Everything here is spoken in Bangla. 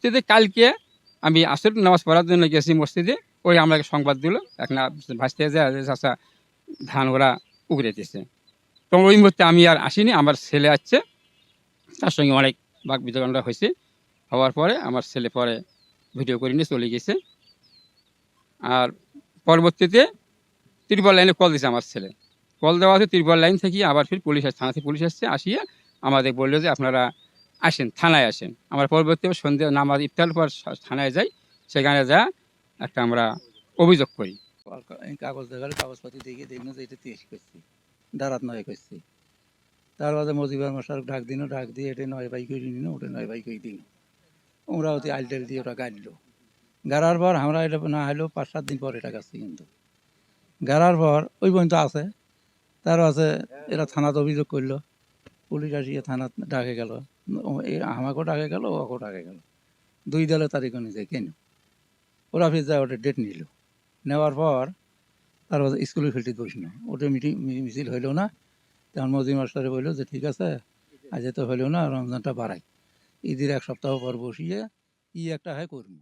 পরবর্তীতে কালকে আমি আসর নামাজ পড়ার জন্য গেছি মসজিদে, ওই আমাকে সংবাদ দিল এক না ভাসতে যায় যে চাচা ধান ওরা উগড়েতেছে। তো ওই মুহূর্তে আমি আর আসিনি, আমার ছেলে আসছে, তার সঙ্গে অনেক বাক বিতণ্ডা হয়েছে। হওয়ার পরে আমার ছেলে পরে ভিডিও করে নিয়ে চলে গেছে। আর পরবর্তীতে ত্রিপল লাইনে কল দিয়েছে আমার ছেলে। কল দেওয়া হচ্ছে ত্রিপল লাইন থেকে আবার ফির পুলিশ আসছে, থানা থেকে পুলিশ আসছে, আসিয়ে আমাদের বললো যে আপনারা আসেন, থানায় আসেন। আমরা পরবর্তী সন্ধ্যে নামাজ ইফতার পর থানায় যাই, সেখানে যা একটা আমরা অভিযোগ করি। কাগজ দেখালে কাগজপাতি দেখে দেখলো যে এটা তেইশ করছি, দাঁড়াত নয় করছি। তার বাদে মজিবার মশার ডাক দিন, ডাক দিয়ে এটা 9 বাই করে নিল, ওটা 9 বাই করে দিন। ওরা অতি আলটেল দিয়ে ওটা গাড়লো। গাড়ার পর আমরা এটা না হলেও 5-7 দিন পর এটা গাছছি, কিন্তু গাড়ার পর ওই পর্যন্ত আছে। তার আছে এরা থানাতে অভিযোগ করলো, পুলিশ আসিয়ে থানা ডাকে গেল, আমাকেও ডাকে গেল, ওকেও ডাকে গেল। 2 দলের তারিখ অনুযায়ী কেন ওরা ফির যায়, ওটা ডেট নিল। নেওয়ার পর তারপর স্কুলের ফিল্ডে বসলো, ওটা মিছিল হইল না। তখন মজিদ মাস্টারে বললো যে ঠিক আছে, আজ তো হইল না, রমজানটা বাড়াই, ঈদের 1 সপ্তাহ পর বসিয়ে একটা হয় করবো।